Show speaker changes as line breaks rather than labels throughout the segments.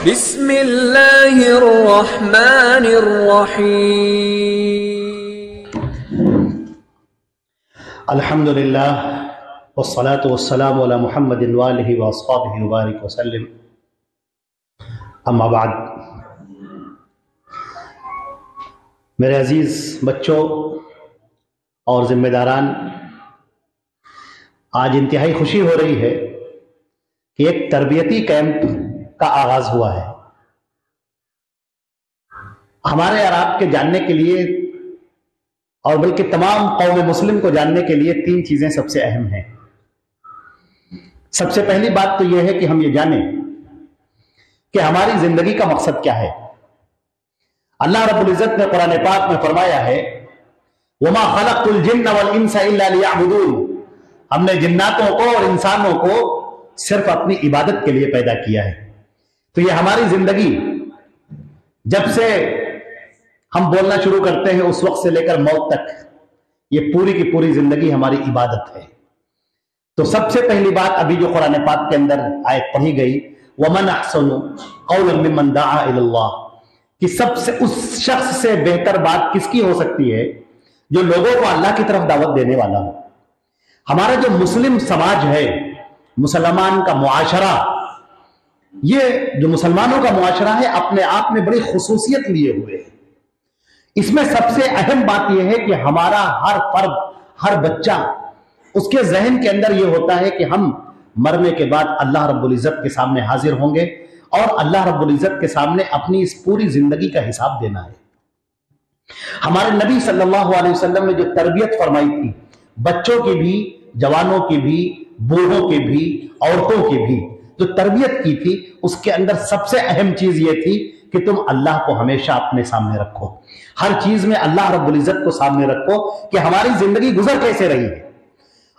بسم اللہ الرحمن الرحیم
الحمدللہ والصلاة والسلام علی محمد وآلہ واصحابہ وبارک وسلم، اما بعد۔ میرے عزیز بچوں اور ذمہ داران، آج انتہائی خوشی ہو رہی ہے کہ ایک تربیتی کیمپ کا آغاز ہوا ہے۔ ہمارے اور آپ کے جاننے کے لیے، اور بلکہ تمام قوم مسلم کو جاننے کے لیے، تین چیزیں سب سے اہم ہیں۔ سب سے پہلی بات تو یہ ہے کہ ہم یہ جانیں کہ ہماری زندگی کا مقصد کیا ہے۔ اللہ رب العزت نے قرآن پاک میں فرمایا ہے، وَمَا خَلَقْتُ الْجِنَّ وَالْإِنسَ إِلَّا لِيَعْبُدُونَ، ہم نے جناتوں کو اور انسانوں کو صرف اپنی عبادت کے لیے پیدا کیا ہے۔ تو یہ ہماری زندگی، جب سے ہم بولنا شروع کرتے ہیں اس وقت سے لے کر موت تک، یہ پوری کی پوری زندگی ہماری عبادت ہے۔ تو سب سے پہلی بات ابھی جو قرآن پاک کے اندر آیت پڑھی گئی، وَمَنْ أَحْسَنُ قَوْلًا مِّمَّنْ دَعَا إِلَى اللَّهِ، کہ سب سے اس شخص سے بہتر بات کس کی ہو سکتی ہے جو لوگوں کو اللہ کی طرف دعوت دینے والا ہو۔ ہمارا جو مسلم سماج ہے، مسلمان کا معاشرہ، یہ جو مسلمانوں کا معاشرہ ہے اپنے آپ میں بڑی خصوصیت لیے ہوئے ہے۔ اس میں سب سے اہم بات یہ ہے کہ ہمارا ہر فرد، ہر بچہ، اس کے ذہن کے اندر یہ ہوتا ہے کہ ہم مرنے کے بعد اللہ رب العزت کے سامنے حاضر ہوں گے اور اللہ رب العزت کے سامنے اپنی اس پوری زندگی کا حساب دینا ہے۔ ہمارے نبی صلی اللہ علیہ وسلم نے جو تربیت فرمائی تھی، بچوں کی بھی، جوانوں کی بھی، بوڑھوں کی بھی، عورتوں کی بھی جو تربیت کی تھی، اس کے اندر سب سے اہم چیز یہ تھی کہ تم اللہ کو ہمیشہ اپنے سامنے رکھو۔ ہر چیز میں اللہ رب العزت کو سامنے رکھو کہ ہماری زندگی گزر کیسے رہی ہے۔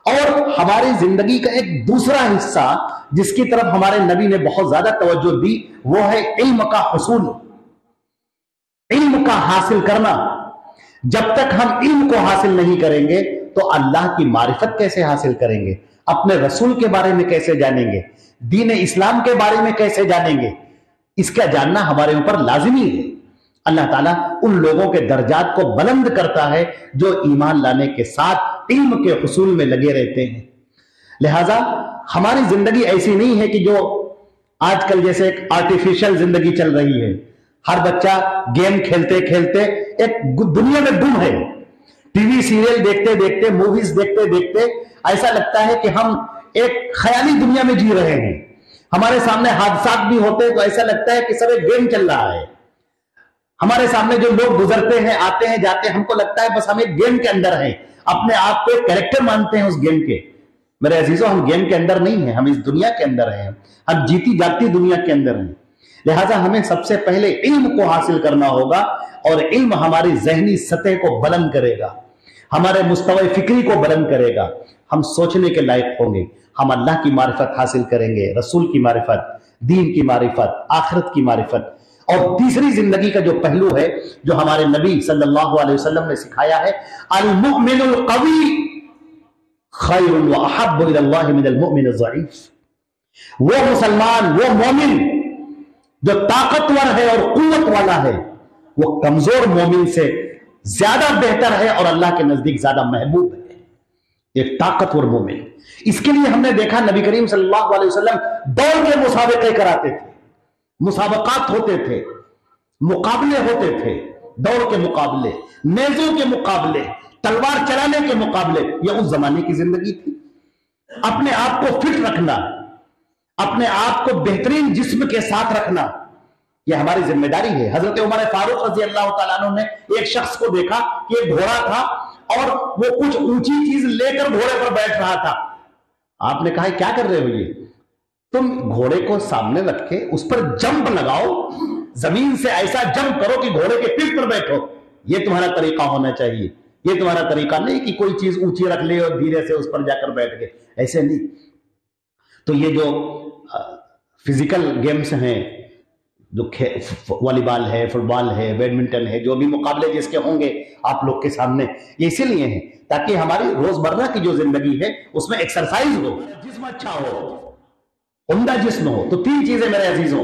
اور ہماری زندگی کا ایک دوسرا حصہ جس کی طرف ہمارے نبی نے بہت زیادہ توجہ دی، وہ ہے علم کا حصول، علم کا حاصل کرنا۔ جب تک ہم علم کو حاصل نہیں کریں گے تو اللہ کی معرفت کیسے حاصل کریں گے، اپنے رسول کے بارے میں کیسے جانیں گے، دین اسلام کے بارے میں کیسے جانیں گے؟ اس کا جاننا ہمارے اوپر لازمی ہے۔ اللہ تعالیٰ ان لوگوں کے درجات کو بلند کرتا ہے جو ایمان لانے کے ساتھ علم کے حصول میں لگے رہتے ہیں۔ لہٰذا ہماری زندگی ایسی نہیں ہے کہ جو آج کل جیسے ایک آرٹیفیشل زندگی چل رہی ہے، ہر بچہ گیم کھیلتے کھیلتے ایک دنیا میں گم ہے۔ ٹی وی سیریل دیکھتے دیکھتے، موویز دیکھتے دیکھتے ایسا لگتا ہے کہ ہم ایک خیالی دنیا میں جی رہے ہیں۔ ہمارے سامنے حادثات بھی ہوتے ہیں تو ایسا لگتا ہے کہ سب ایک گیم چل رہا ہے۔ ہمارے سامنے جو لوگ گزرتے ہیں، آتے ہیں، جاتے ہیں، ہم کو لگتا ہے بس ہم ایک گیم کے اندر ہیں، اپنے آپ کو ایک کریکٹر مانتے ہیں اس گیم کے۔ میرے عزیزوں، ہم گیم کے اندر نہیں ہیں، ہم اس دنیا کے اندر ہیں، ہم جیتی جاگتی دنیا کے اندر ہیں۔ لہٰذا ہمیں سب سے پہلے علم کو حاصل کرنا ہوگا، اور علم ہماری ذہنی سطح کو بلند کرے گا، ہمارے مستوی فکری کو بلند کرے گا، ہم سوچنے کے لائق ہوں گے، ہم اللہ کی معرفت حاصل کریں گے، رسول کی معرفت، دین کی معرفت، آخرت کی معرفت۔ اور تیسری زندگی کا جو پہلو ہے جو ہمارے نبی صلی اللہ علیہ وسلم نے سکھایا ہے، المؤمن القوی خیر واحب الی اللہ من المؤمن الضعیف۔ وہ مسلمان، وہ مومن جو طاقتور ہے اور قوت والا ہے، وہ کمزور مومن سے زیادہ بہتر ہے اور اللہ کے نزدیک زیادہ محبوب ہے۔ ایک طاقتور مومن، اس کے لیے ہم نے دیکھا نبی کریم صلی اللہ علیہ وسلم دوڑ کے مسابقے کراتے تھے، مسابقات ہوتے تھے، مقابلے ہوتے تھے، دوڑ کے مقابلے، نیزوں کے مقابلے، تلوار چلانے کے مقابلے۔ یہ اس زمانے کی زندگی تھی۔ اپنے آپ کو فٹ رکھنا، اپنے آپ کو بہترین جسم کے ساتھ رکھنا، یہ ہماری ذمہ داری ہے۔ حضرت عمر فاروق رضی اللہ تعالیٰ عنہ نے ایک شخص کو دیکھا کہ ایک گھوڑا تھا اور وہ کچھ اونچی چیز لے کر گھوڑے پر بیٹھ رہا تھا۔ آپ نے کہا کیا کر رہے ہو؟ یہ تم گھوڑے کو سامنے رکھے اس پر جمپ لگاؤ، زمین سے ایسا جمپ کرو کہ گھوڑے کے پیٹھ پر بیٹھو۔ یہ تمہارا طریقہ ہونا چاہیے، یہ تمہارا طریقہ نہیں کہ کوئی چیز اونچی رکھ لے اور دھیرے سے اس پر جا کر بیٹھ گئے، ایسے نہیں۔ تو یہ جو فزیکل گیمز ہیں، جو والی بال ہے، فٹ بال ہے، بیڈمنٹن ہے، جو بھی مقابلے جس کے ہوں گے آپ لوگ کے سامنے، یہ اسی لیے ہیں تاکہ ہماری روزمرہ کی جو زندگی ہے اس میں ایکسرسائز ہو، جسم اچھا ہو، عمدہ جسم ہو۔ تو تین چیزیں میرے عزیزوں،